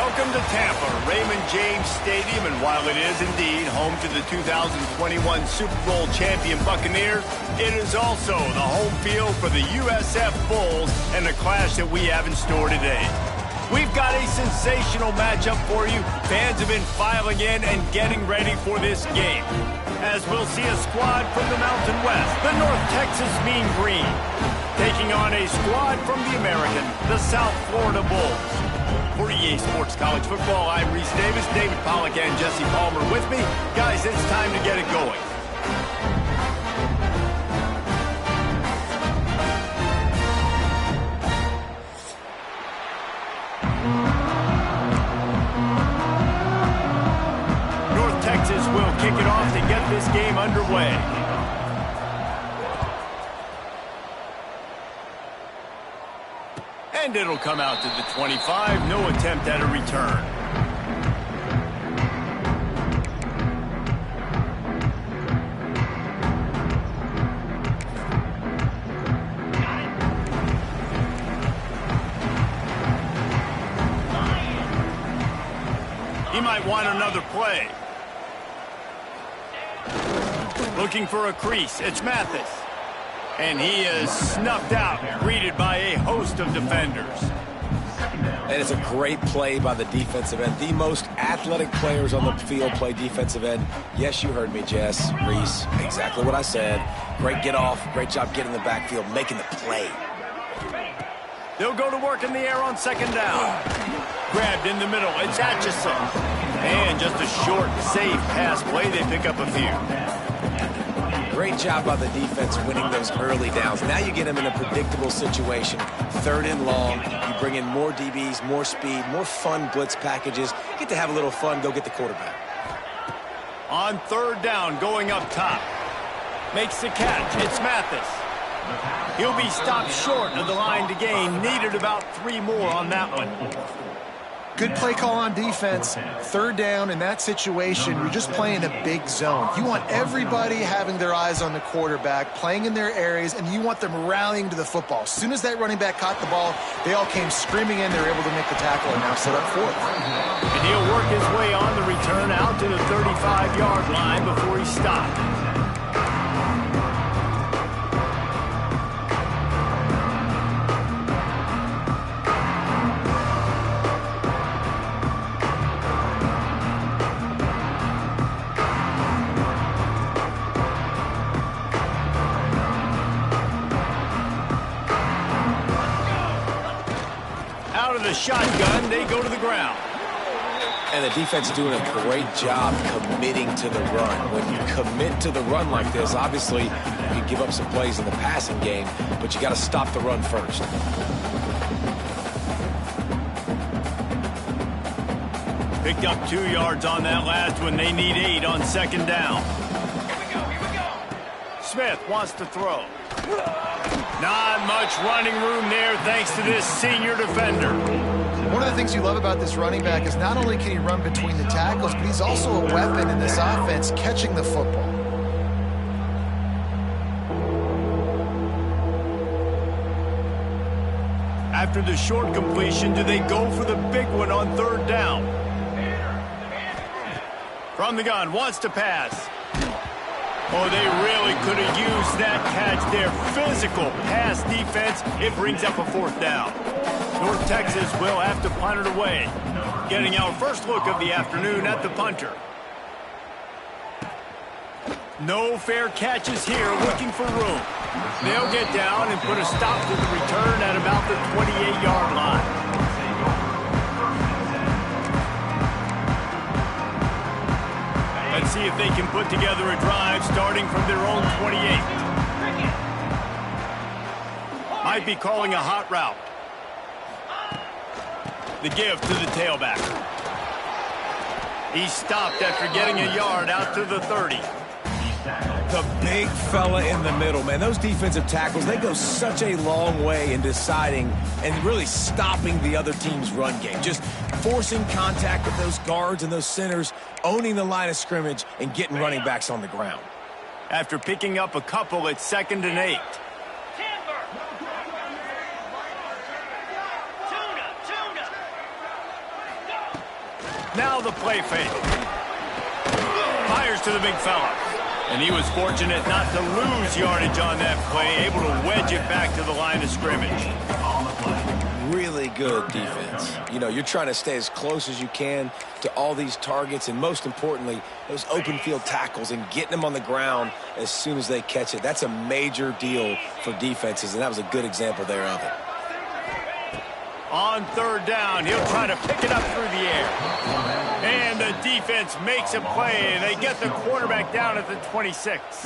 Welcome to Tampa, Raymond James Stadium, and while it is indeed home to the 2021 Super Bowl champion Buccaneers, it is also the home field for the USF Bulls and the clash that we have in store today. We've got a sensational matchup for you. Fans have been filing in and getting ready for this game, as we'll see a squad from the Mountain West, the North Texas Mean Green, taking on a squad from the American, the South Florida Bulls. For EA Sports College Football, I'm Reese Davis, David Pollack, and Jesse Palmer with me. Guys, it's time to get it going. North Texas will kick it off to get this game underway. And it'll come out to the 25. No attempt at a return. He might want another play. Looking for a crease. It's Mathis. And he is snuffed out, greeted by a host of defenders. And it's a great play by the defensive end. The most athletic players on the field play defensive end. Yes, you heard me, Jess, Reese. Exactly what I said. Great get off. Great job getting in the backfield, making the play. They'll go to work in the air on second down. Grabbed in the middle. It's Atchison. And just a short, safe pass play. They pick up a few. Great job by the defense winning those early downs. Now you get them in a predictable situation. Third and long. You bring in more DBs, more speed, more fun blitz packages. Get to have a little fun. Go get the quarterback. On third down, going up top. Makes the catch. It's Mathis. He'll be stopped short of the line to gain. Needed about 3 more on that one. Good play call on defense. Third down in that situation, you're just playing a big zone. You want everybody having their eyes on the quarterback, playing in their areas, and you want them rallying to the football. As soon as that running back caught the ball, they all came screaming in. They were able to make the tackle and now set up fourth. And he'll work his way on the return out to the 35-yard line before he stopped. Out of the shotgun, they go to the ground. And the defense doing a great job committing to the run. When you commit to the run like this, obviously you can give up some plays in the passing game, but you got to stop the run first. Picked up 2 yards on that last one. They need 8 on second down. Here we go. Smith wants to throw. Not much running room there thanks to this senior defender. One of the things you love about this running back is not only can he run between the tackles, but he's also a weapon in this offense, catching the football. After the short completion, do they go for the big one on third down? From the gun, wants to pass. Oh, they really could have used that catch there. Physical pass defense. It brings up a fourth down. North Texas will have to punt it away. Getting our first look of the afternoon at the punter. No fair catches here, looking for room. They'll get down and put a stop to the return at about the 28-yard line. Let's see if they can put together a drive starting from their own 28. Might be calling a hot route. The give to the tailback. He stopped after getting a yard out to the 30. The big fella in the middle, man. Those defensive tackles, they go such a long way in deciding and really stopping the other team's run game. Just forcing contact with those guards and those centers, owning the line of scrimmage, and getting running backs on the ground. After picking up a couple, it's 2nd and 8. Now the play fake. Fires to the big fella. And he was fortunate not to lose yardage on that play, able to wedge it back to the line of scrimmage. Really good defense. You know, you're trying to stay as close as you can to all these targets, and most importantly, those open field tackles and getting them on the ground as soon as they catch it. That's a major deal for defenses, and that was a good example there of it. On third down, he'll try to pick it up through the air. And the defense makes a play. They get the quarterback down at the 26.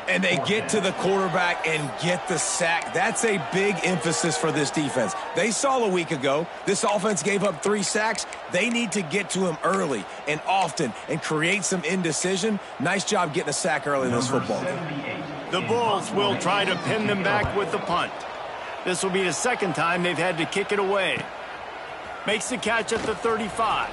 And they get to the quarterback and get the sack. That's a big emphasis for this defense. They saw a week ago, this offense gave up 3 sacks. They need to get to him early and often and create some indecision. Nice job getting a sack early in this football game. The Bulls will try to pin them back with the punt. This will be the second time they've had to kick it away. Makes the catch at the 35.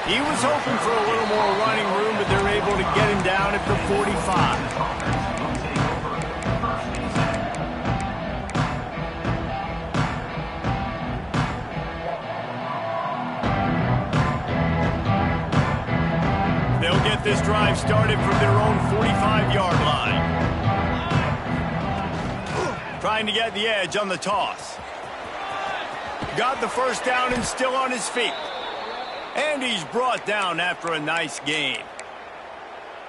He was hoping for a little more running room, but they're able to get him down at the 45. They'll get this drive started from their own 45-yard line. Trying to get the edge on the toss. Got the first down and still on his feet. And he's brought down after a nice gain.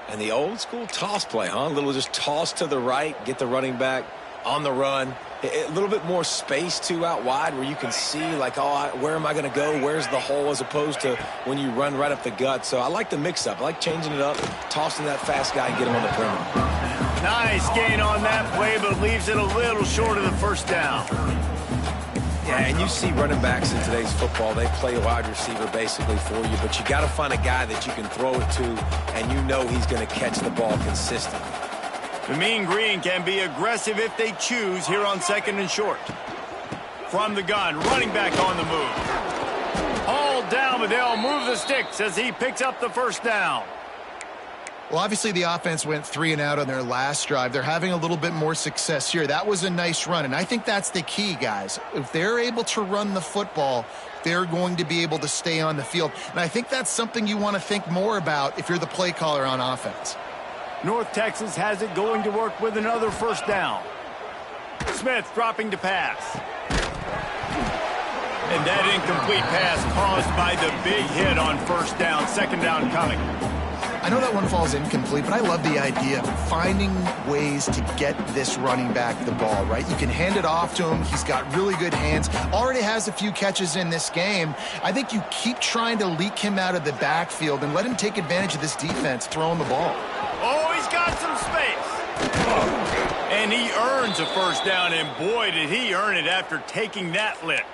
And the old school toss play, huh? A little just toss to the right, get the running back on the run. A little bit more space, too, out wide where you can see, like, oh, where am I going to go? Where's the hole, as opposed to when you run right up the gut. So I like the mix-up. I like changing it up, tossing that fast guy and get him on the perimeter. Nice gain on that play, but leaves it a little short of the first down. Yeah, and you see running backs in today's football, they play wide receiver basically for you, but you got to find a guy that you can throw it to, and you know he's going to catch the ball consistently. The Mean Green can be aggressive if they choose here on 2nd and short. From the gun, running back on the move. All down, but they'll move the sticks as he picks up the first down. Well, obviously the offense went 3 and out on their last drive. They're having a little bit more success here. That was a nice run, and I think that's the key, guys. If they're able to run the football, they're going to be able to stay on the field. And I think that's something you want to think more about if you're the play caller on offense. North Texas has it going to work with another first down. Smith dropping to pass. And that incomplete pass caused by the big hit on first down. Second down coming. I know that one falls incomplete, but I love the idea of finding ways to get this running back the ball, right? You can hand it off to him. He's got really good hands. Already has a few catches in this game. I think you keep trying to leak him out of the backfield and let him take advantage of this defense throwing the ball. Oh, he's got some space. And he earns a first down, and boy, did he earn it after taking that lick.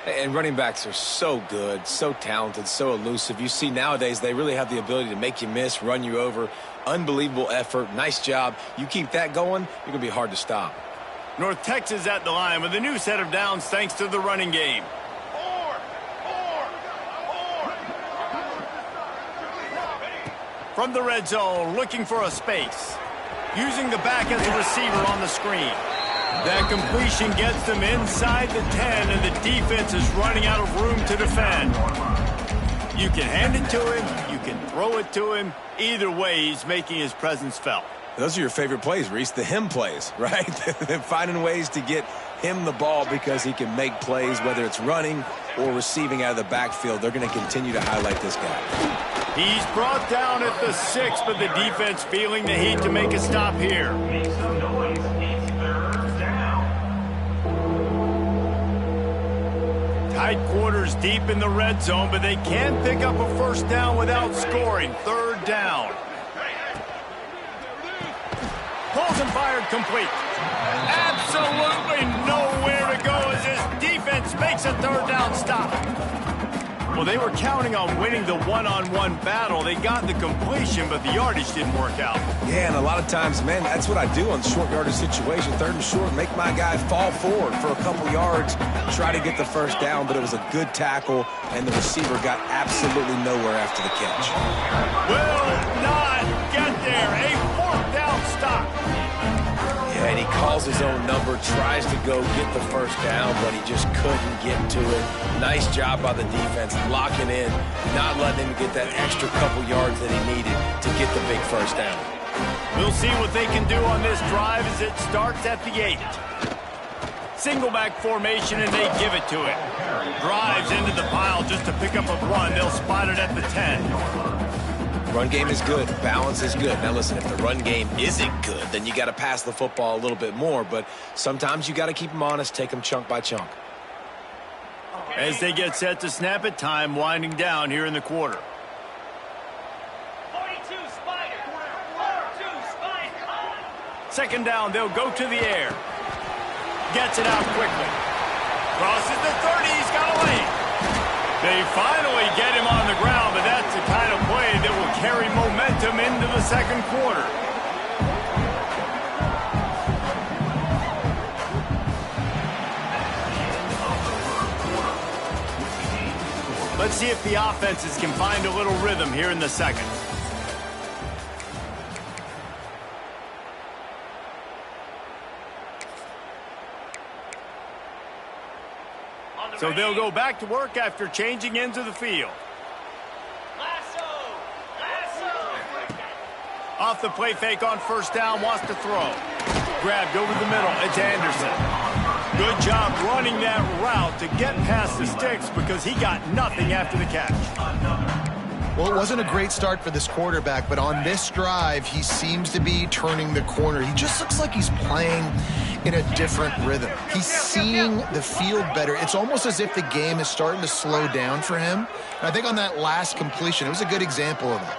And running backs are so good, so talented, so elusive. You see nowadays they really have the ability to make you miss, run you over. Unbelievable effort. Nice job. You keep that going, you're going to be hard to stop. North Texas at the line with a new set of downs thanks to the running game. From the red zone, looking for a space. Using the back as a receiver on the screen. That completion gets them inside the 10, and the defense is running out of room to defend. You can hand it to him, you can throw it to him. Either way, he's making his presence felt. Those are your favorite plays, Reese, the him plays, right? Finding ways to get him the ball because he can make plays, whether it's running or receiving out of the backfield. They're going to continue to highlight this guy. He's brought down at the 6, but the defense feeling the heat to make a stop here. Tight quarters deep in the red zone, but they can pick up a first down without scoring. Third down. Pulls and fired complete. Absolutely nowhere to go as his defense makes a third down stop. Well, they were counting on winning the one-on-one battle. They got the completion, but the yardage didn't work out. Yeah, and a lot of times, man, that's what I do on short yardage situation. 3rd and short, make my guy fall forward for a couple yards, try to get the first down, but it was a good tackle, and the receiver got absolutely nowhere after the catch. Will not get there. A 4th down stop. And he calls his own number, tries to go get the first down, but he just couldn't get to it. Nice job by the defense, locking in, not letting him get that extra couple yards that he needed to get the big first down. We'll see what they can do on this drive as it starts at the 8. Single back formation, and they give it to it. Drives into the pile just to pick up a run. They'll spot it at the 10. Run game is good. Balance is good. Now, listen, if the run game isn't good, then you got to pass the football a little bit more. But sometimes you got to keep them honest, take them chunk by chunk. As they get set to snap it, time winding down here in the quarter. 42 Spider. 42 Spider. Second down, they'll go to the air. Gets it out quickly. Crosses the 30, he's got a lane. They finally get him on the ground, but that's the kind of play that will carry momentum into the second quarter. Let's see if the offenses can find a little rhythm here in the second. So they'll go back to work after changing into the field. Lasso. Lasso. Off the play fake on first down, wants to throw. Grabbed over the middle, it's Anderson. Good job running that route to get past the sticks because he got nothing after the catch. Well, it wasn't a great start for this quarterback, but on this drive, he seems to be turning the corner. He just looks like he's playing in a different rhythm. He's seeing the field better. It's almost as if the game is starting to slow down for him. And I think on that last completion, it was a good example of that.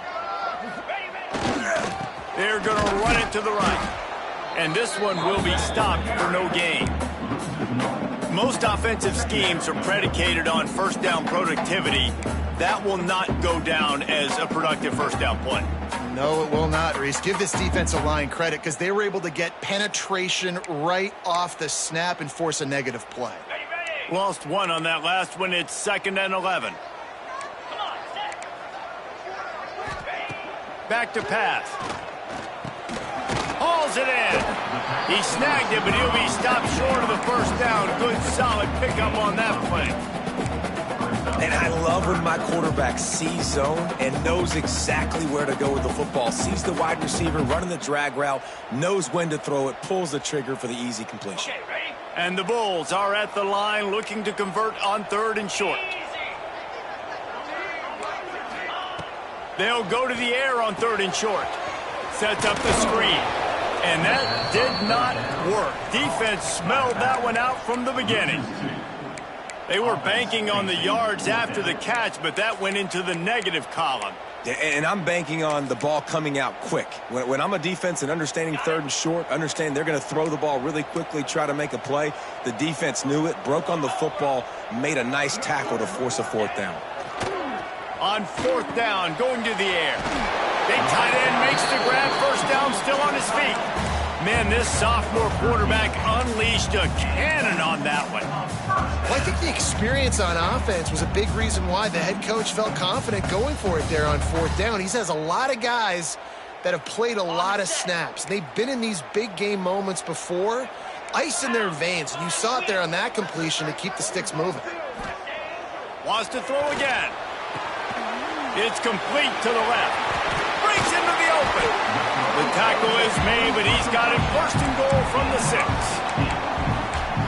They're going to run it to the right. And this one will be stopped for no gain. Most offensive schemes are predicated on first down productivity. That will not go down as a productive first down play. No, it will not, Reese. Give this defensive line credit because they were able to get penetration right off the snap and force a negative play. Lost one on that last one. It's 2nd and 11. Back to pass. Hauls it in. He snagged it, but he'll be stopped short of the first down. Good, solid pickup on that play. And I love when my quarterback sees zone and knows exactly where to go with the football. Sees the wide receiver running the drag route, knows when to throw it, pulls the trigger for the easy completion. Okay, ready? And the Bulls are at the line looking to convert on 3rd and short. They'll go to the air on 3rd and short. Sets up the screen. And that did not work. Defense smelled that one out from the beginning. They were banking on the yards after the catch, but that went into the negative column. Yeah, and I'm banking on the ball coming out quick. When I'm a defense and understanding 3rd and short, understand they're going to throw the ball really quickly, try to make a play. The defense knew it, broke on the football, made a nice tackle to force a 4th down. On 4th down, going to the air. Big tight end makes the grab, first down, still on his feet. Man, this sophomore quarterback unleashed a cannon on that one. Well, I think the experience on offense was a big reason why the head coach felt confident going for it there on 4th down. He has a lot of guys that have played a lot of snaps. They've been in these big game moments before, ice in their veins. And you saw it there on that completion to keep the sticks moving. Wants to throw again. It's complete to the left. Breaks into the open. The tackle is made, but he's got it 1st and goal from the 6.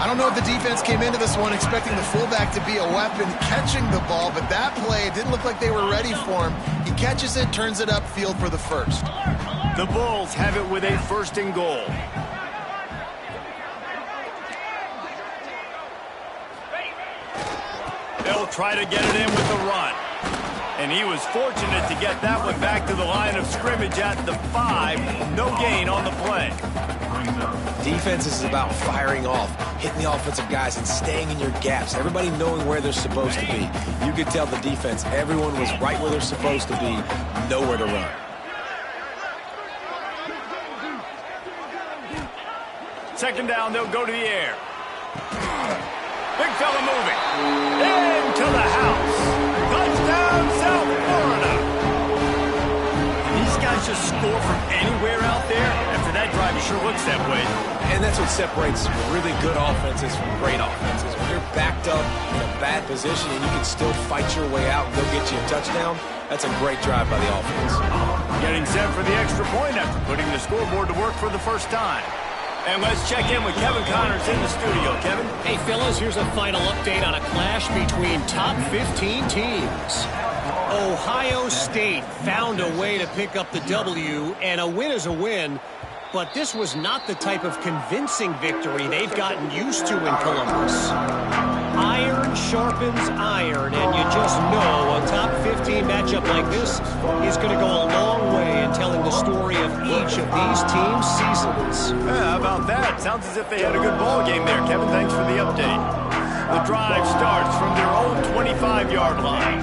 I don't know if the defense came into this one expecting the fullback to be a weapon catching the ball, but that play, it didn't look like they were ready for him. He catches it, turns it upfield for the 1st. The Bulls have it with a 1st and goal. They'll try to get it in with the run. And he was fortunate to get that one back to the line of scrimmage at the 5. No gain on the play. Defense is about firing off, hitting the offensive guys and staying in your gaps. Everybody knowing where they're supposed to be. You could tell the defense, everyone was right where they're supposed to be, nowhere to run. Second down, they'll go to the air. Big fella moving. Into the house. Touchdown, South Florida. These guys just score from anywhere out there. After that drive drive. It sure looks that way. And that's what separates really good offenses from great offenses. When you're backed up in a bad position and you can still fight your way out and go get you a touchdown, that's a great drive by the offense. Getting set for the extra point after putting the scoreboard to work for the first time. And let's check in with Kevin Connors in the studio. Kevin? Hey, fellas, here's a final update on a clash between top 15 teams. Ohio State found a way to pick up the W, and a win is a win, but this was not the type of convincing victory they've gotten used to in Columbus. Iron sharpens iron, and you just know a top 15 matchup like this is going to go a long way in telling the story of each of these teams' seasons. How about that? Sounds as if they had a good ball game there. Kevin, thanks for the update. The drive starts from their own 25-yard line.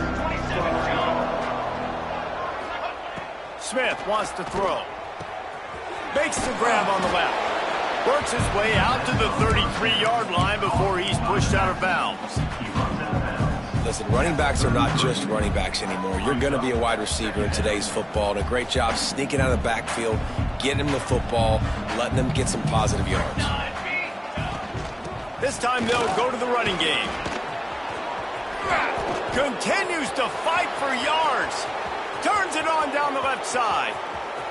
Smith wants to throw. Makes the grab on the left. Works his way out to the 33-yard line before he's pushed out of bounds. Listen, running backs are not just running backs anymore. You're going to be a wide receiver in today's football. And a great job sneaking out of the backfield, getting him the football, letting them get some positive yards. This time they'll go to the running game. Continues to fight for yards. Turns it on down the left side.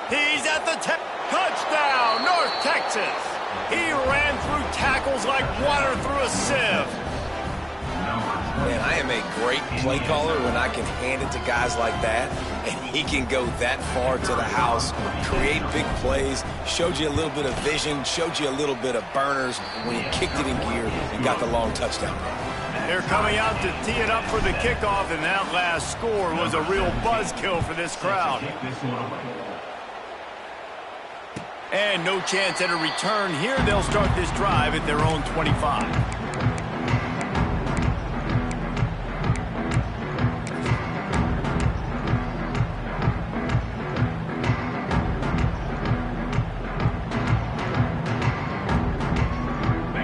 He's at the touchdown, North Texas. He ran through tackles like water through a sieve. Man, I am a great play caller when I can hand it to guys like that, and he can go that far to the house, create big plays, showed you a little bit of vision, showed you a little bit of burners when he kicked it in gear and got the long touchdown run. They're coming out to tee it up for the kickoff, and that last score was a real buzzkill for this crowd. And no chance at a return here. They'll start this drive at their own 25.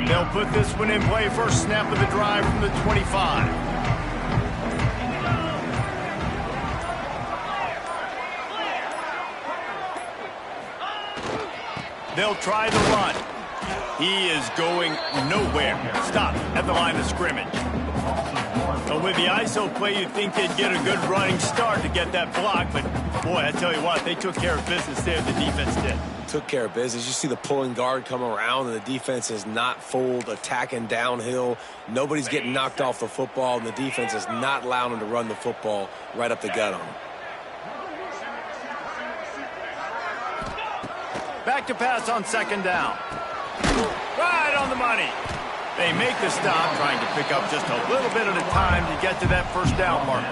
They'll put this one in play. First snap of the drive from the 25. They'll try the run. He is going nowhere. Stop at the line of scrimmage. But with the ISO play, you'd think they'd get a good running start to get that block. But, boy, I tell you what, they took care of business there. The defense did. Took care of business. You see the pulling guard come around, and the defense is not fooled, attacking downhill. Nobody's getting knocked off the football, and the defense is not allowing them to run the football right up the gut on them. Back to pass on second down. Right on the money. They make the stop, trying to pick up just a little bit at a time to get to that first down marker.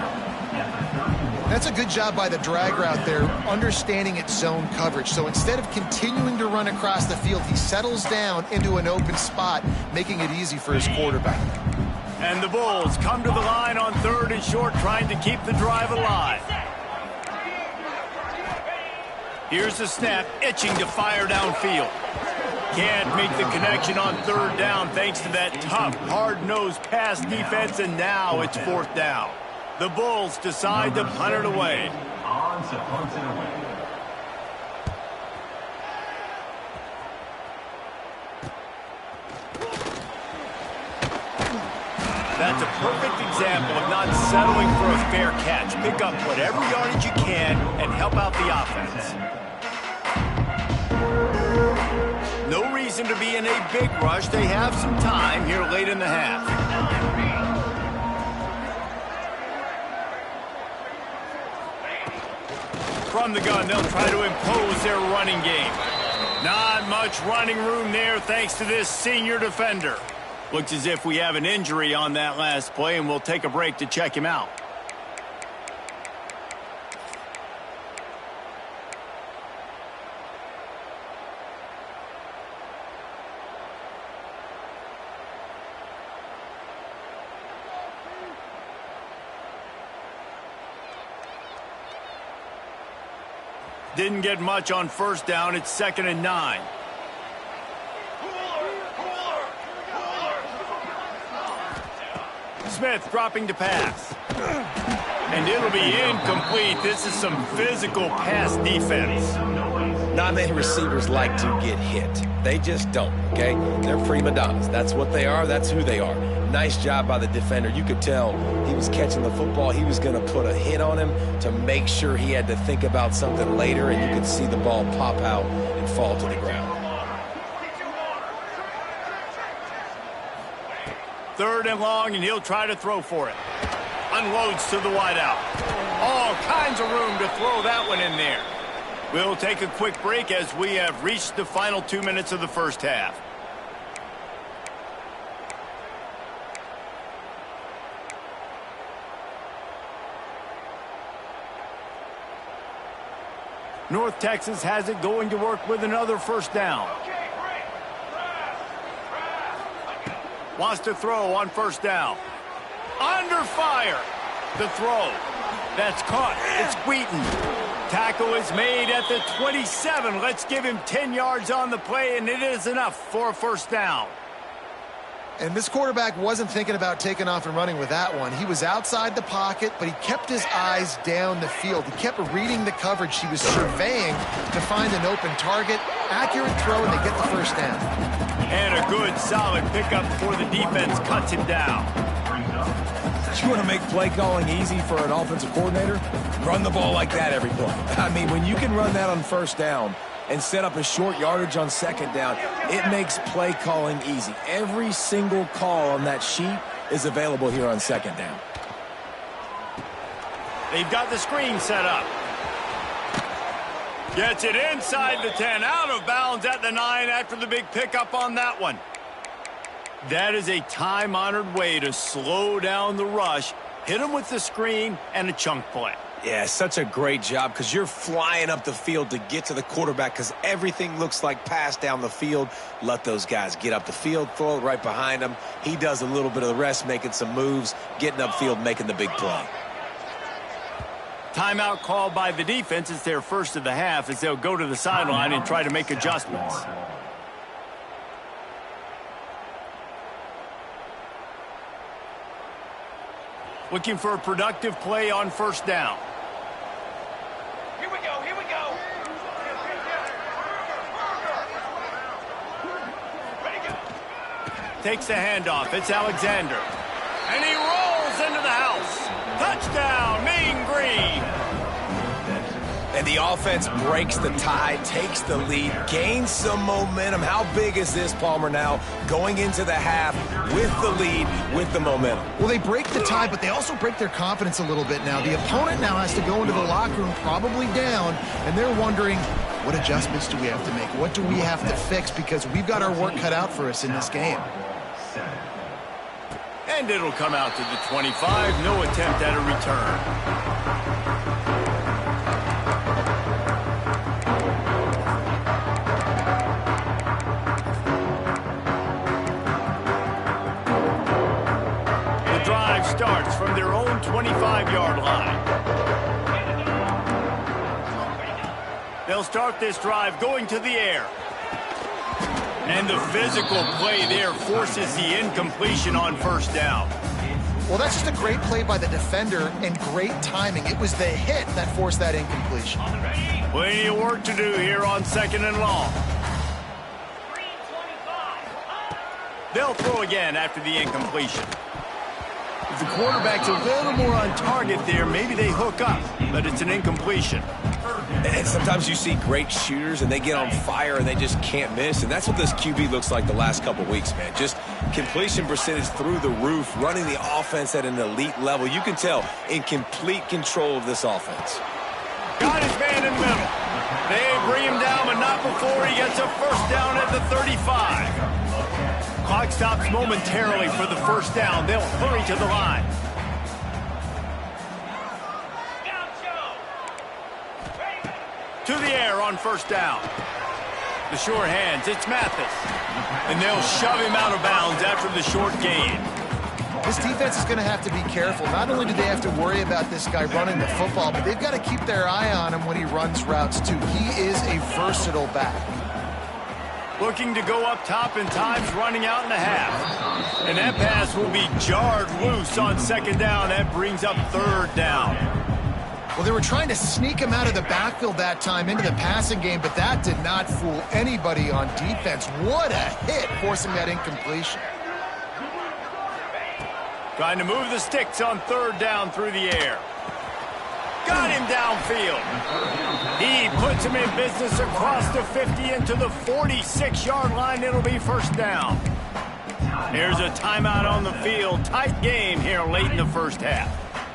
That's a good job by the drag route there, understanding its zone coverage. So instead of continuing to run across the field, he settles down into an open spot, making it easy for his quarterback. And the Bulls come to the line on third and short, trying to keep the drive alive. Here's the snap, itching to fire downfield. Can't make the connection on third down thanks to that tough, hard-nosed pass defense, and now it's fourth down. The Bulls decide to punt it away. That's a perfect example of not settling for a fair catch. Pick up whatever yardage you can and help out the offense. No reason to be in a big rush. They have some time here late in the half. From the gun, they'll try to impose their running game. Not much running room there thanks to this senior defender. Looks as if we have an injury on that last play, and we'll take a break to check him out. Didn't get much on first down. It's 2nd and 9. Smith dropping to pass. And it'll be incomplete. This is some physical pass defense. Not many receivers like to get hit. They just don't, okay? They're prima donnas. That's what they are. That's who they are. Nice job by the defender. You could tell he was catching the football. He was going to put a hit on him to make sure he had to think about something later, and you could see the ball pop out and fall to the ground. 3rd and long, and he'll try to throw for it. Unloads to the wideout. All kinds of room to throw that one in there. We'll take a quick break as we have reached the final 2 minutes of the first half. North Texas has it, going to work with another first down. Wants to throw on first down. Under fire. The throw. That's caught. It's Wheaton. Tackle is made at the 27. Let's give him 10 yards on the play, and it is enough for a first down. And this quarterback wasn't thinking about taking off and running with that one. He was outside the pocket, but he kept his eyes down the field. He kept reading the coverage. He was surveying to find an open target. Accurate throw, and they get the first down. And a good, solid pickup before the defense cuts him down. You want to make play calling easy for an offensive coordinator? Run the ball like that every play. I mean, when you can run that on first down and set up a short yardage on second down, it makes play calling easy. Every single call on that sheet is available here on second down. They've got the screen set up. Gets it inside the 10, out of bounds at the 9 after the big pickup on that one. That is a time-honored way to slow down the rush, hit him with the screen, and a chunk play. Yeah, such a great job because you're flying up the field to get to the quarterback because everything looks like pass down the field. Let those guys get up the field, throw it right behind him. He does a little bit of the rest, making some moves, getting upfield, making the big play. Timeout called by the defense. It's their first of the half as they'll go to the sideline and try to make adjustments. Looking for a productive play on first down. Here we go, here we go. Ready, go. Takes the handoff. It's Alexander. And he rolls into the house. Touchdown, Mean Green. And the offense breaks the tie, takes the lead, gains some momentum. How big is this, Palmer, now going into the half with the lead, with the momentum? Well, they break the tie, but they also break their confidence a little bit now. The opponent now has to go into the locker room probably down, and they're wondering, what adjustments do we have to make? What do we have to fix? Because we've got our work cut out for us in this game. And it'll come out to the 25. No attempt at a return. Starts from their own 25-yard line. They'll start this drive going to the air. And the physical play there forces the incompletion on first down. Well, that's just a great play by the defender and great timing. It was the hit that forced that incompletion. Plenty of work to do here on second and long. They'll throw again after the incompletion. If the quarterback's a little more on target there, maybe they hook up, but it's an incompletion. And sometimes you see great shooters and they get on fire and they just can't miss, and that's what this QB looks like the last couple weeks, man. Just completion percentage through the roof, running the offense at an elite level. You can tell in complete control of this offense. Got his man in the middle. They bring him down, but not before he gets a first down at the 35. Clock stops momentarily for the first down. They'll hurry to the line. To the air on first down. The short hands, it's Mathis. And they'll shove him out of bounds after the short gain. This defense is going to have to be careful. Not only do they have to worry about this guy running the football, but they've got to keep their eye on him when he runs routes, too. He is a versatile back. Looking to go up top in times, running out in the half. And that pass will be jarred loose on second down. That brings up third down. Well, they were trying to sneak him out of the backfield that time into the passing game, but that did not fool anybody on defense. What a hit, forcing that incompletion. Trying to move the sticks on third down through the air. Got him downfield. He puts him in business across the 50 into the 46-yard line. It'll be first down. Here's a timeout on the field. Tight game here late in the first half.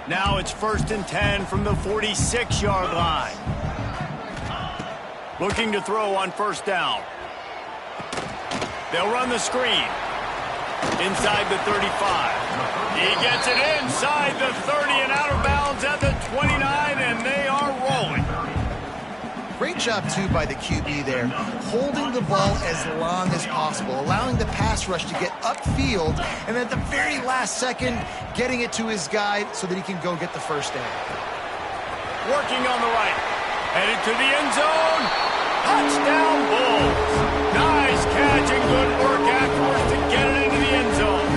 Now it's 1st and 10 from the 46-yard line. Looking to throw on first down. They'll run the screen. Inside the 35. He gets it inside the 30 and out of bounds at the 29, and they are rolling. Great job, too, by the QB there, holding the ball as long as possible, allowing the pass rush to get upfield, and at the very last second, getting it to his guy so that he can go get the first down. Working on the right. Headed to the end zone. Touchdown, Bulls. Nice catch and good work afterwards to get it into the end zone.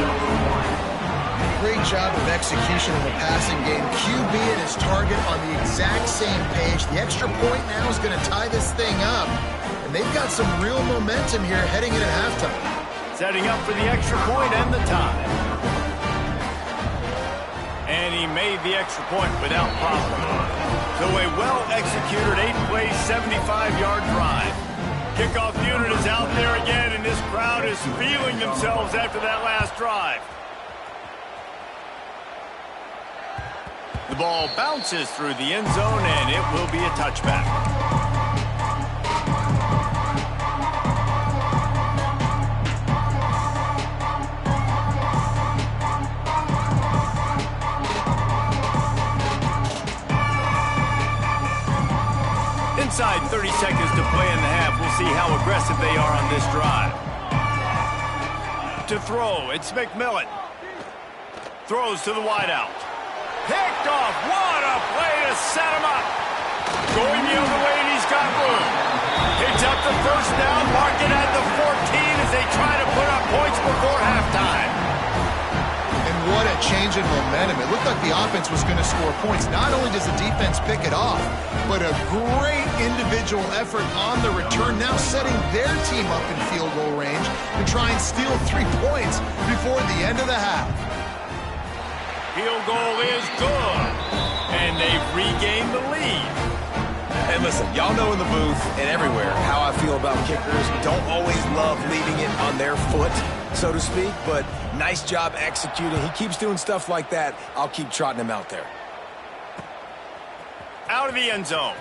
Great job of execution in the passing game. QB and his target on the exact same page. The extra point now is going to tie this thing up. And they've got some real momentum here heading in at halftime. Setting up for the extra point and the tie. And he made the extra point without problem. So a well-executed 8-play, 75-yard drive. Kickoff unit is out there again, and this crowd is feeling themselves after that last drive. The ball bounces through the end zone, and it will be a touchback. Inside 30 seconds to play in the half. We'll see how aggressive they are on this drive. To throw, it's McMillan. Throws to the wideout. Picked off. What a play to set him up. Going the other way, and he's got room. Picks up the first down, mark it at the 14 as they try to put up points before halftime. And what a change in momentum. It looked like the offense was going to score points. Not only does the defense pick it off, but a great individual effort on the return, now setting their team up in field goal range to try and steal 3 points before the end of the half. Field goal is good, and they've regained the lead. And listen, y'all know in the booth and everywhere how I feel about kickers. Don't always love leaving it on their foot, so to speak, but nice job executing. He keeps doing stuff like that. I'll keep trotting him out there. Out of the end zone.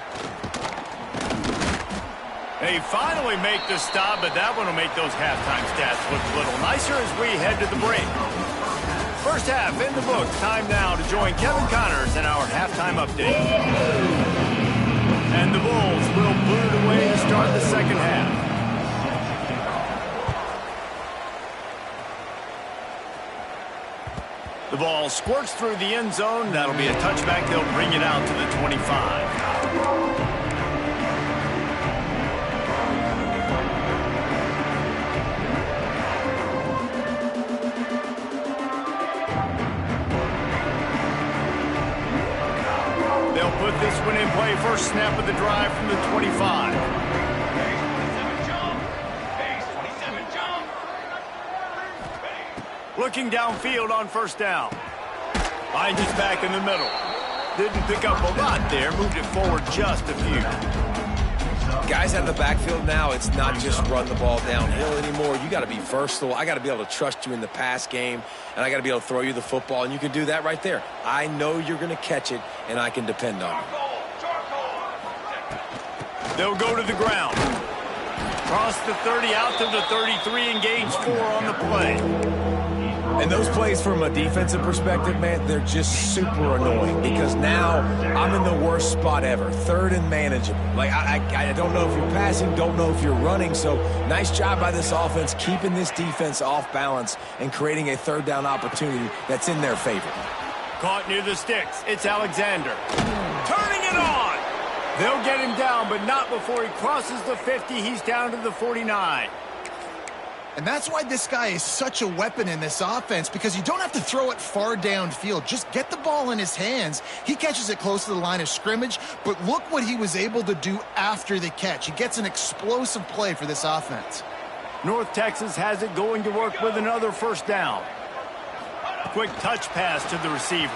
They finally make the stop, but that one will make those halftime stats look a little nicer as we head to the break. First half in the books. Time now to join Kevin Connors in our halftime update. And the Bulls will boot it away to start the second half. The ball squirts through the end zone. That'll be a touchback. They'll bring it out to the 25. They'll put this one in play. First snap of the drive from the 25. Looking downfield on first down. Finds his back in the middle. Didn't pick up a lot there. Moved it forward just a few. Guys out of the backfield now, it's not just run the ball downhill anymore. You got to be versatile. I got to be able to trust you in the pass game, and I got to be able to throw you the football, and you can do that right there. I know you're going to catch it, and I can depend on you. They'll go to the ground. Cross the 30 out to the 33 and gains 4 on the play. And those plays from a defensive perspective, man, they're just super annoying because now I'm in the worst spot ever. Third and manageable. Like, I don't know if you're passing, don't know if you're running. So nice job by this offense keeping this defense off balance and creating a third down opportunity that's in their favor. Caught near the sticks. It's Alexander. Turning it on. They'll get him down, but not before he crosses the 50. He's down to the 49. And that's why this guy is such a weapon in this offense, because you don't have to throw it far downfield. Just get the ball in his hands. He catches it close to the line of scrimmage, but look what he was able to do after the catch. He gets an explosive play for this offense. North Texas has it going to work with another first down. Quick touch pass to the receiver.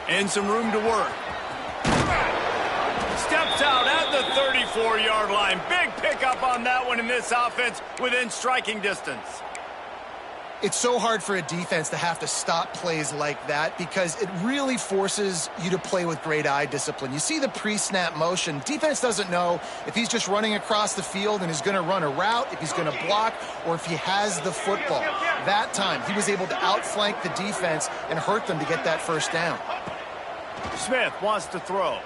And some room to work. Steps out at the 34-yard line. Big pickup on that one in this offense within striking distance. It's so hard for a defense to have to stop plays like that because it really forces you to play with great eye discipline. You see the pre-snap motion. Defense doesn't know if he's just running across the field and is going to run a route, if he's going to block, or if he has the football. That time, he was able to outflank the defense and hurt them to get that first down. Smith wants to throw.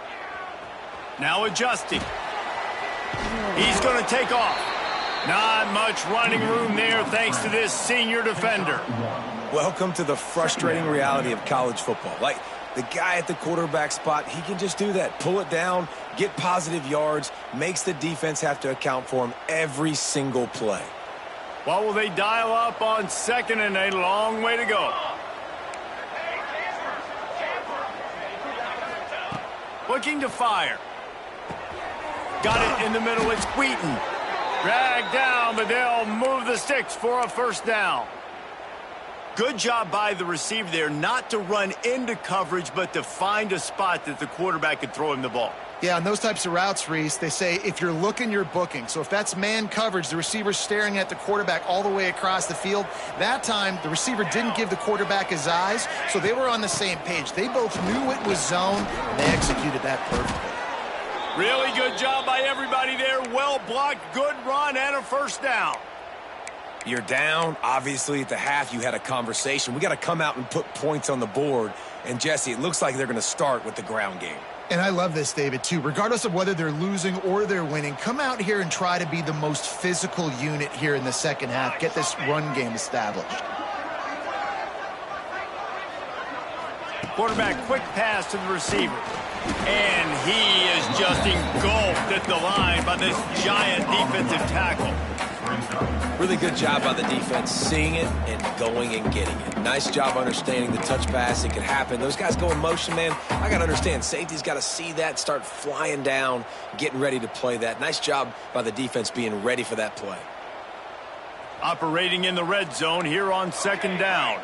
Now adjusting. He's going to take off. Not much running room there thanks to this senior defender. Welcome to the frustrating reality of college football. Like, the guy at the quarterback spot, he can just do that. Pull it down, get positive yards, makes the defense have to account for him every single play. What will they dial up on second and a long way to go? Looking to fire. Got it in the middle. It's Wheaton. Dragged down, but they'll move the sticks for a first down. Good job by the receiver there not to run into coverage, but to find a spot that the quarterback could throw him the ball. Yeah, on those types of routes, Reese, they say if you're looking, you're booking. So if that's man coverage, the receiver's staring at the quarterback all the way across the field. That time, the receiver didn't give the quarterback his eyes, so they were on the same page. They both knew it was zone, and they executed that perfectly. Really good job by everybody there. Well blocked, good run, and a first down. You're down. Obviously, at the half, you had a conversation. We got to come out and put points on the board. And, Jesse, it looks like they're going to start with the ground game. And I love this, David, too. Regardless of whether they're losing or they're winning, come out here and try to be the most physical unit here in the second half. Get this run game established. Quarterback, quick pass to the receiver. And he is just engulfed at the line by this giant defensive tackle. Really good job by the defense seeing it and going and getting it. Nice job understanding the touch pass. It could happen. Those guys go in motion, man. I got to understand. Safety's got to see that, start flying down, getting ready to play that. Nice job by the defense being ready for that play. Operating in the red zone here on second down.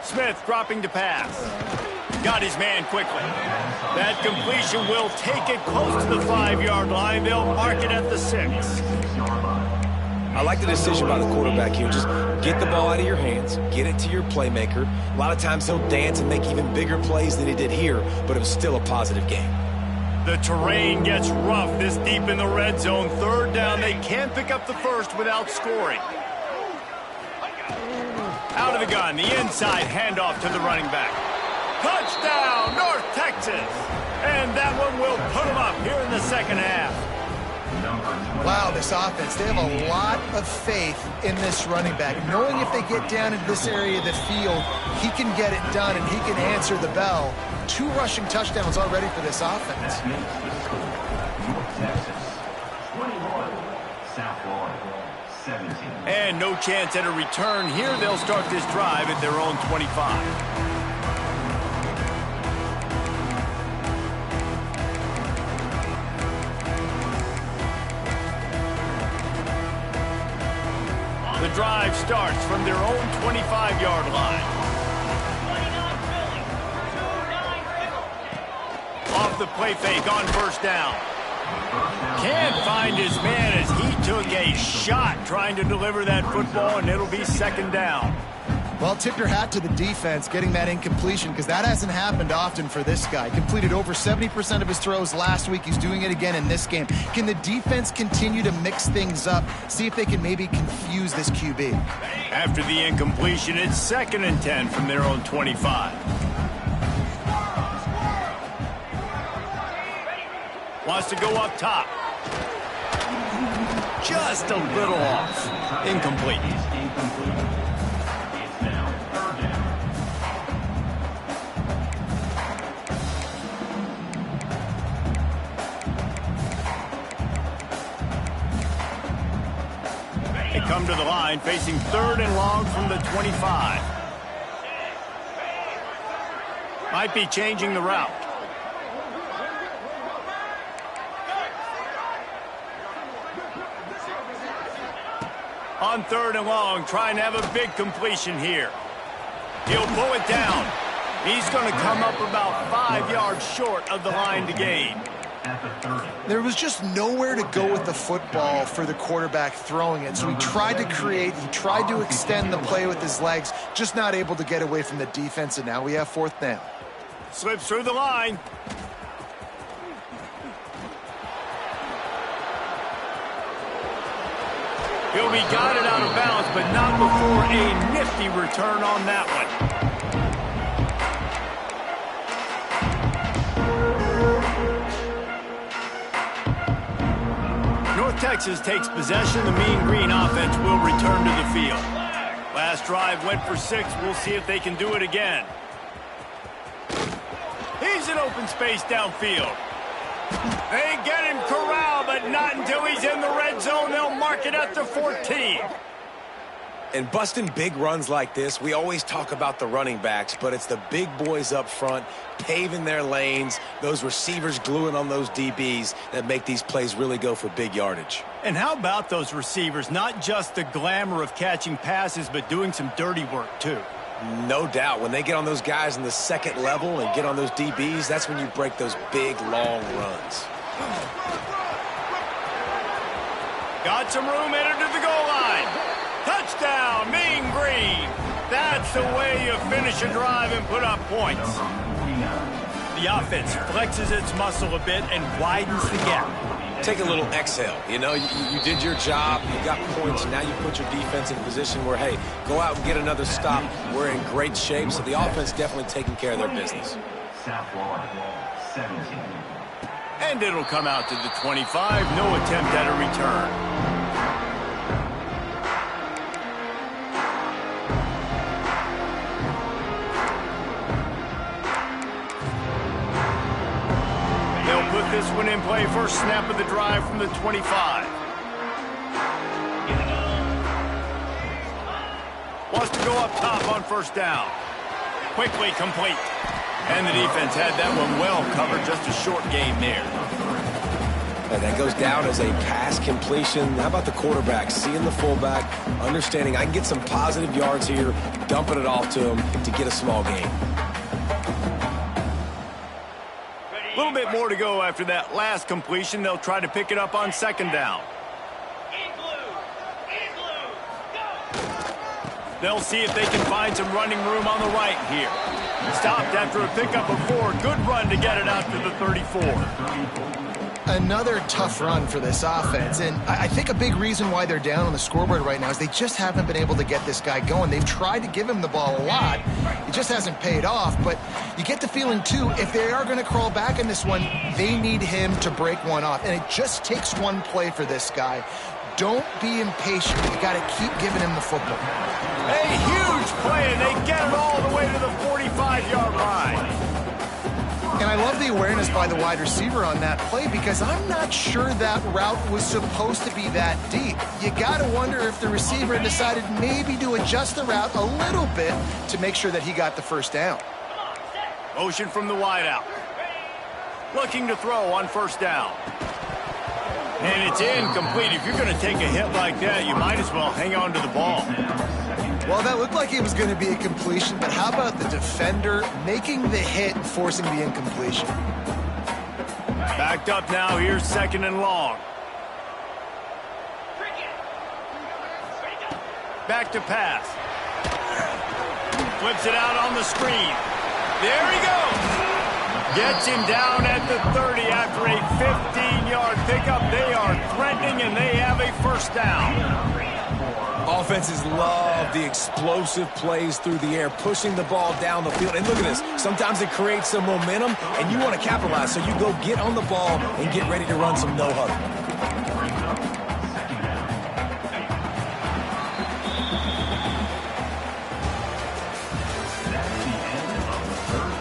Smith dropping to pass. Got his man quickly. That completion will take it close to the 5-yard line. They'll mark it at the 6. I like the decision by the quarterback here. Just get the ball out of your hands, get it to your playmaker. A lot of times he'll dance and make even bigger plays than he did here, but it was still a positive game. The terrain gets rough this deep in the red zone. Third down, they can't pick up the first without scoring. Out of the gun, the inside handoff to the running back. Touchdown, North Texas. And that one will put them up here in the second half. Wow, this offense, they have a lot of faith in this running back. Knowing if they get down into this area of the field, he can get it done and he can answer the bell. 2 rushing touchdowns already for this offense. And no chance at a return here. They'll start this drive at their own 25. The drive starts from their own 25-yard line. Off the play fake on first down. Can't find his man as he took a shot trying to deliver that football, and it'll be second down. Well, tip your hat to the defense getting that incompletion because that hasn't happened often for this guy. Completed over 70% of his throws last week. He's doing it again in this game. Can the defense continue to mix things up? See if they can maybe confuse this QB. After the incompletion, it's 2nd and 10 from their own 25. Wants to go up top. Just a little off. Incomplete. come to the line, facing 3rd and long from the 25. Might be changing the route. On 3rd and long, trying to have a big completion here. He'll pull it down. He's going to come up about 5 yards short of the line to gain. There was just nowhere to go with the football for the quarterback throwing it. So he tried to create, he tried to extend the play with his legs, just not able to get away from the defense, and now we have 4th down. Slips through the line. He'll be guided out of bounds, but not before a nifty return on that one. North Texas takes possession. The Mean Green offense will return to the field. Last drive went for 6. We'll see if they can do it again. He's in open space downfield. They get him corralled, but not until he's in the red zone. They'll mark it at the 14. And busting big runs like this, we always talk about the running backs, but it's the big boys up front paving their lanes, those receivers gluing on those DBs that make these plays really go for big yardage. And how about those receivers? Not just the glamour of catching passes, but doing some dirty work too. No doubt. When they get on those guys in the second level and get on those DBs, that's when you break those big, long runs. Got some room, entered to the goal line. Touchdown, Mean Green. That's the way you finish a drive and put up points. The offense flexes its muscle a bit and widens the gap. Take a little exhale. You know, you did your job. You got points. Now you put your defense in position where, hey, go out and get another stop. We're in great shape, so the offense definitely taking care of their business. And it'll come out to the 25. No attempt at a return. Put this one in play. First snap of the drive from the 25. Wants to go up top on 1st down. Quickly complete. And the defense had that one well covered. Just a short gain there. And that goes down as a pass completion. How about the quarterback seeing the fullback, understanding I can get some positive yards here, dumping it off to him to get a small gain. A little bit more to go after that last completion. They'll try to pick it up on 2nd down. They'll see if they can find some running room on the right here. Stopped after a pickup of 4. Good run to get it out to the 34. Another tough run for this offense, and I think a big reason why they're down on the scoreboard right now is they just haven't been able to get this guy going. They've tried to give him the ball a lot. It just hasn't paid off, but you get the feeling, too, if they are going to crawl back in this one, they need him to break one off, and it just takes one play for this guy. Don't be impatient. You got to keep giving him the football. A huge play, and they get it all the way to the 45-yard line. And I love the awareness by the wide receiver on that play because I'm not sure that route was supposed to be that deep. You got to wonder if the receiver decided maybe to adjust the route a little bit to make sure that he got the 1st down. Motion from the wideout. Looking to throw on 1st down. And it's incomplete. If you're going to take a hit like that, you might as well hang on to the ball. Well, that looked like it was going to be a completion, but how about the defender making the hit and forcing the incompletion? Backed up now. Here's 2nd and long. Back to pass. Flips it out on the screen. There he goes. Gets him down at the 30 after a 15-yard pickup. They are threatening, and they have a 1st down. Offenses love the explosive plays through the air, pushing the ball down the field. And look at this. Sometimes it creates some momentum, and you want to capitalize. So you go get on the ball and get ready to run some no-huddle.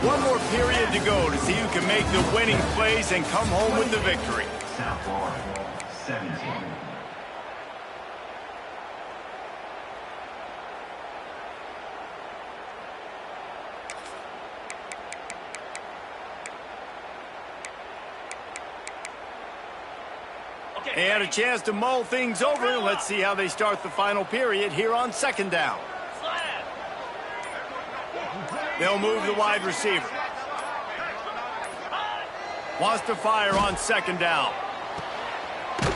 One more period to go to see who can make the winning plays and come home with the victory. They had a chance to mull things over. Let's see how they start the final period here on second down. They'll move the wide receiver. Wants to fire on second down.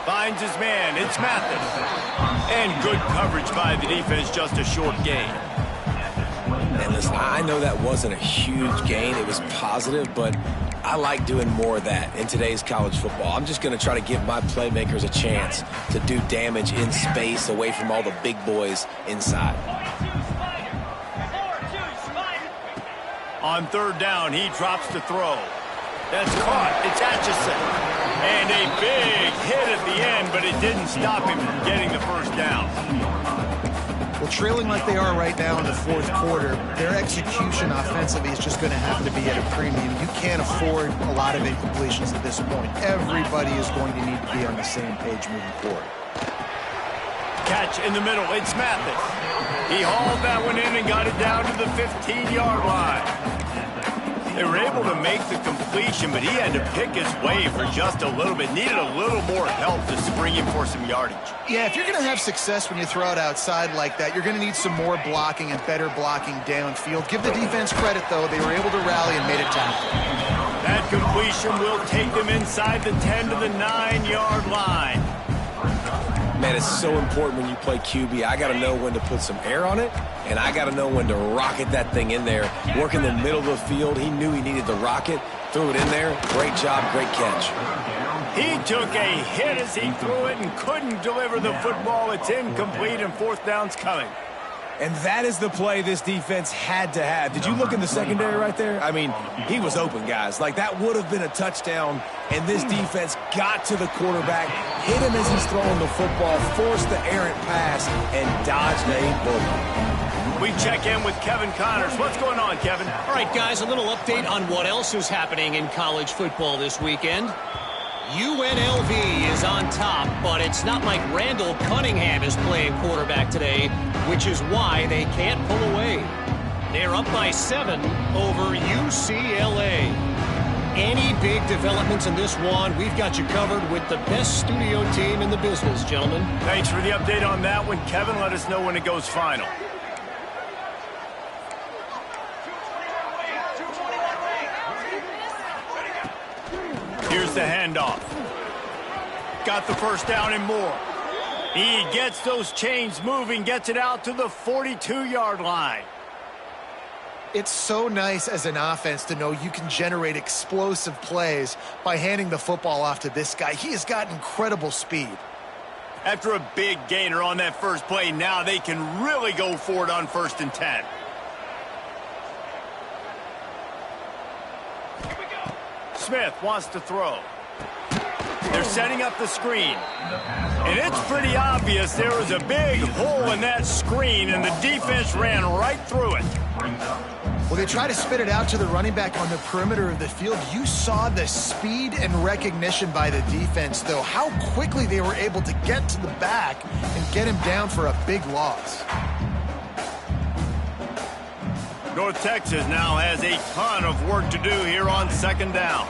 Finds his man. It's Mathis. And good coverage by the defense, just a short gain. And listen, I know that wasn't a huge gain. It was positive, but I like doing more of that in today's college football. I'm just going to try to give my playmakers a chance to do damage in space away from all the big boys inside. On third down, he drops to throw. That's caught. It's Atchison. And a big hit at the end, but it didn't stop him from getting the first down. Well, trailing like they are right now in the fourth quarter, their execution offensively is just going to have to be at a premium. You can't afford a lot of incompletions at this point. Everybody is going to need to be on the same page moving forward. Catch in the middle. It's Mathis. He hauled that one in and got it down to the 15-yard line. They were able to make the completion, but he had to pick his way for just a little bit. Needed a little more help to spring him for some yardage. Yeah, if you're going to have success when you throw it outside like that, you're going to need some more blocking and better blocking downfield. Give the defense credit, though. They were able to rally and made a tackle. That completion will take them inside the 10 to the 9-yard line. Man, it's so important when you play QB. I got to know when to put some air on it, and I got to know when to rocket that thing in there. Work in the middle of the field. He knew he needed to rocket, threw it in there. Great job, great catch. He took a hit as he threw it and couldn't deliver the football. It's incomplete, and fourth down's coming. And that is the play this defense had to have. Did you look in the secondary right there? I mean, he was open, guys. Like, that would have been a touchdown, and this defense got to the quarterback, hit him as he's throwing the football, forced the errant pass, and dodged a bullet. We check in with Kevin Connors. What's going on, Kevin? All right, guys, a little update on what else is happening in college football this weekend. UNLV is on top, but it's not like Randall Cunningham is playing quarterback today, which is why they can't pull away. They're up by 7 over UCLA. Any big developments in this one, we've got you covered with the best studio team in the business, gentlemen. Thanks for the update on that one, Kevin. Let us know when it goes final. Here's the handoff. Got the first down and more. He gets those chains moving, gets it out to the 42-yard line. It's so nice as an offense to know you can generate explosive plays by handing the football off to this guy. He has got incredible speed. After a big gainer on that first play, now they can really go for it on 1st and 10. Smith wants to throw. They're setting up the screen. And it's pretty obvious there was a big hole in that screen, and the defense ran right through it. Well, they try to spit it out to the running back on the perimeter of the field. You saw the speed and recognition by the defense, though. How quickly they were able to get to the back and get him down for a big loss. North Texas now has a ton of work to do here on 2nd down.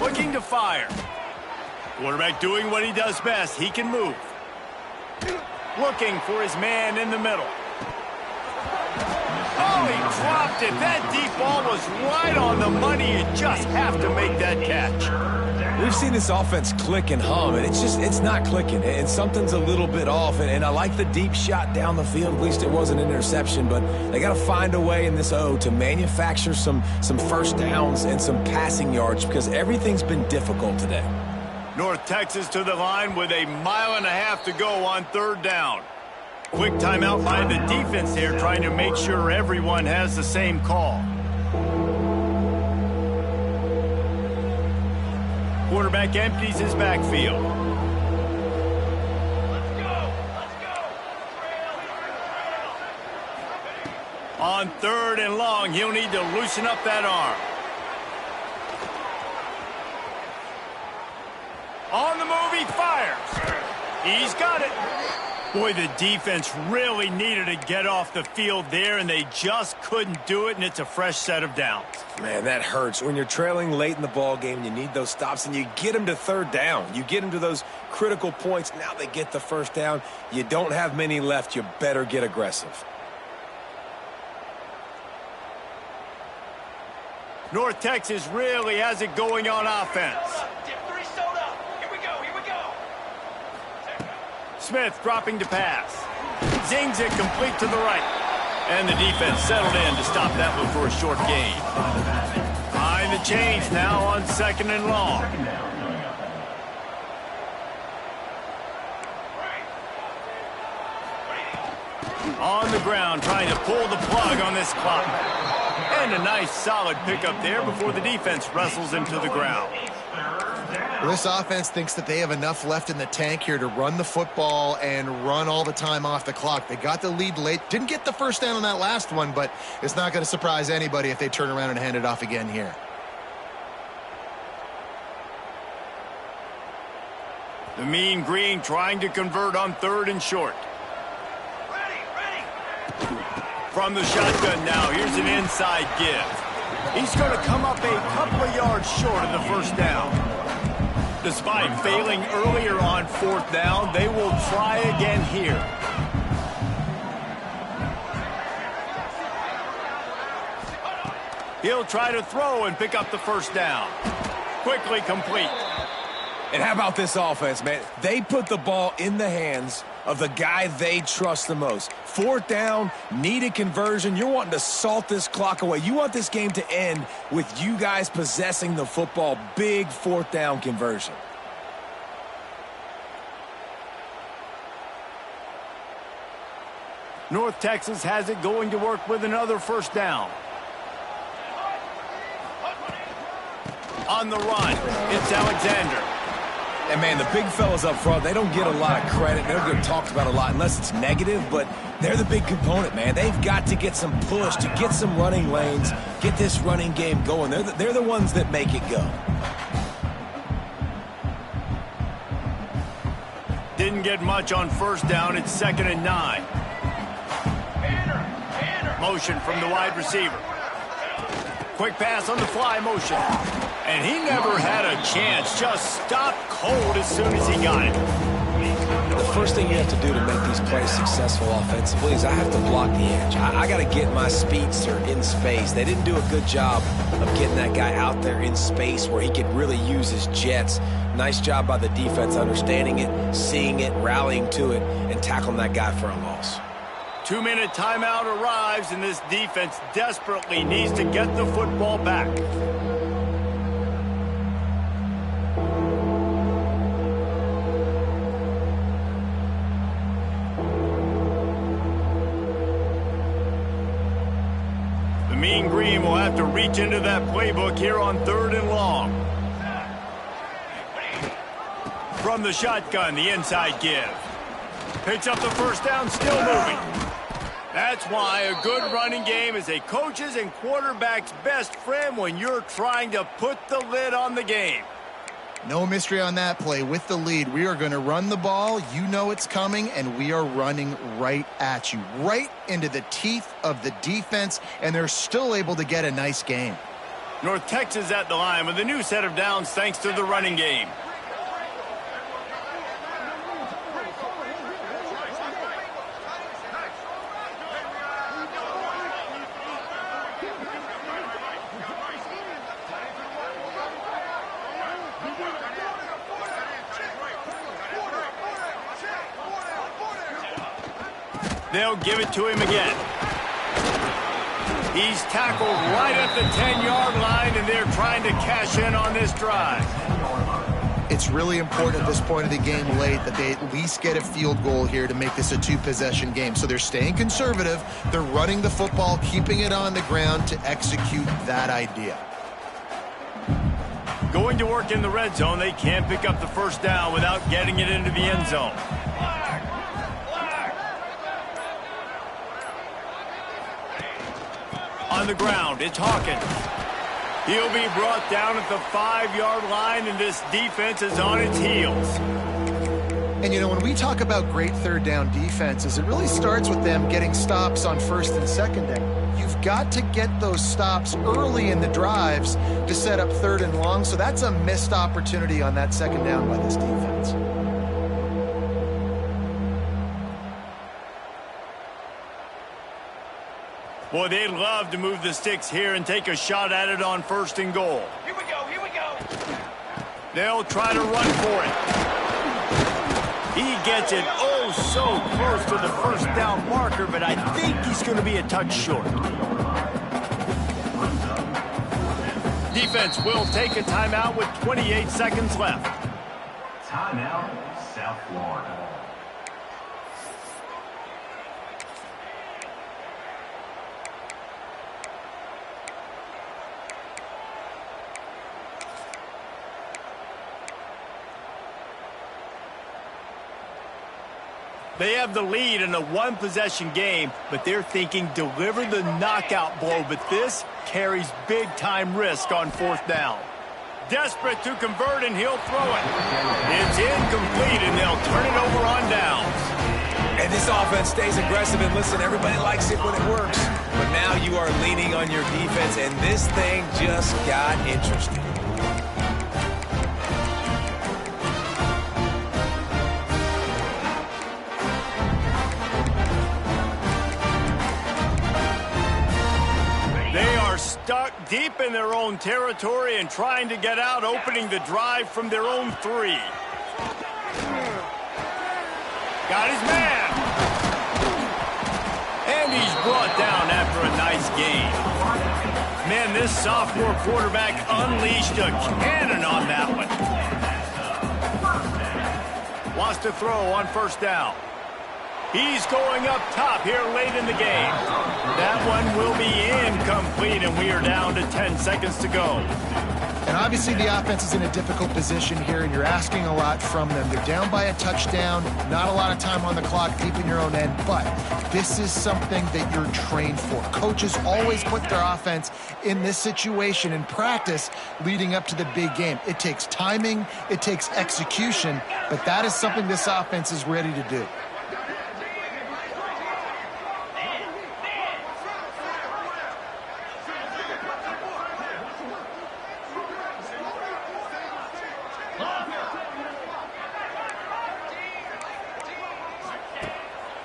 Looking to fire. Quarterback doing what he does best. He can move. Looking for his man in the middle. Oh, he dropped it. That deep ball was right on the money. You just have to make that catch. We've seen this offense click and hum, and it's not clicking, and something's a little bit off, and I like the deep shot down the field. At least it wasn't an interception, but they got to find a way in this O to manufacture some first downs and some passing yards, because everything's been difficult today. North Texas to the line with 1.5 miles to go on 3rd down. Quick timeout by the defense here, trying to make sure everyone has the same call. Quarterback empties his backfield. On 3rd and long, he'll need to loosen up that arm. On the move, he fires. He's got it. Boy, the defense really needed to get off the field there, and they just couldn't do it, and it's a fresh set of downs. Man, that hurts. When you're trailing late in the ball game, you need those stops, and you get them to third down. You get them to those critical points. Now they get the first down. You don't have many left. You better get aggressive. North Texas really has it going on offense. Dip 3 soda. Here we go, here we go. Smith dropping to pass. Zings it complete to the right. And the defense settled in to stop that one for a short gain. Behind the chains now on 2nd and long. On the ground trying to pull the plug on this clock. And a nice solid pickup there before the defense wrestles him to the ground. Well, this offense thinks that they have enough left in the tank here to run the football and run all the time off the clock. They got the lead late. Didn't get the first down on that last one, but it's not going to surprise anybody if they turn around and hand it off again here. The Mean Green trying to convert on 3rd and short. From the shotgun now, here's an inside give. He's going to come up a couple of yards short of the first down. Despite failing earlier on 4th down, they will try again here. He'll try to throw and pick up the first down. Quickly complete. And how about this offense, man? They put the ball in the hands of the guy they trust the most. 4th down, need a conversion. You're wanting to salt this clock away. You want this game to end with you guys possessing the football. Big 4th down conversion. North Texas has it going to work with another first down. On the run, it's Alexander. And, man, the big fellas up front, they don't get a lot of credit. They don't get talked about a lot unless it's negative, but they're the big component, man. They've got to get some push to get some running lanes, get this running game going. They're the ones that make it go. Didn't get much on first down. It's 2nd and 9. Motion from the wide receiver. Quick pass on the fly motion. And he never had a chance. Just stopped cold as soon as he got it. The first thing you have to do to make these plays successful offensively is I have to block the edge. I got to get my speedster in space. They didn't do a good job of getting that guy out there in space where he could really use his jets. Nice job by the defense understanding it, seeing it, rallying to it, and tackling that guy for a loss. 2-minute timeout arrives, and this defense desperately needs to get the football back. The Mean Green will have to reach into that playbook here on 3rd and long. From the shotgun, the inside give. Picks up the first down, still moving. That's why a good running game is a coach's and quarterback's best friend when you're trying to put the lid on the game. No mystery on that play. With the lead, we are going to run the ball. You know it's coming, and we are running right at you, right into the teeth of the defense, and they're still able to get a nice game. North Texas at the line with a new set of downs thanks to the running game. They'll give it to him again. He's tackled right at the 10-yard line, and they're trying to cash in on this drive. It's really important at this point of the game late that they at least get a field goal here to make this a 2-possession game. So they're staying conservative. They're running the football, keeping it on the ground to execute that idea. Going to work in the red zone. They can't pick up the first down without getting it into the end zone. On the ground, it's Hawkins. He'll be brought down at the 5-yard line, and this defense is on its heels. And, you know, when we talk about great third down defenses, it really starts with them getting stops on first and second down. You've got to get those stops early in the drives to set up third and long, so that's a missed opportunity on that second down by this defense. Boy, they'd love to move the sticks here and take a shot at it on first and goal. Here we go, here we go. They'll try to run for it. He gets it oh so close to the first down marker, but I think he's going to be a touch short. Defense will take a timeout with 28 seconds left. Timeout, South Florida. They have the lead in a one-possession game, but they're thinking deliver the knockout blow, but this carries big-time risk on fourth down. Desperate to convert, and he'll throw it. It's incomplete, and they'll turn it over on downs. And this offense stays aggressive, and listen, everybody likes it when it works. But now you are leaning on your defense, and this thing just got interesting. Stuck deep in their own territory and trying to get out, opening the drive from their own 3. Got his man. And he's brought down after a nice gain. Man, this sophomore quarterback unleashed a cannon on that one. Wants to throw on first down. He's going up top here late in the game. That one will be incomplete, and we are down to 10 seconds to go. And obviously the offense is in a difficult position here, and you're asking a lot from them. They're down by a touchdown, not a lot of time on the clock, deep in your own end, but this is something that you're trained for. Coaches always put their offense in this situation in practice leading up to the big game. It takes timing, it takes execution, but that is something this offense is ready to do.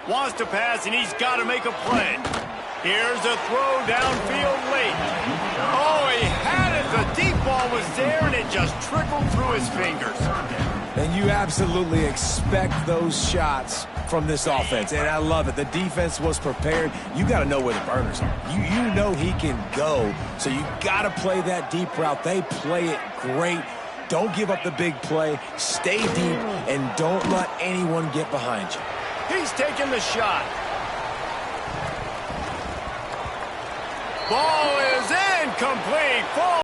Wants to pass, and he's got to make a play. Here's a throw downfield late. Oh, he had it. The deep ball was there, and it just trickled through his fingers. And you absolutely expect those shots from this offense, and I love it. The defense was prepared. You got to know where the burners are. You know he can go, so you got to play that deep route. They play it great. Don't give up the big play. Stay deep, and don't let anyone get behind you. He's taking the shot. Ball is incomplete.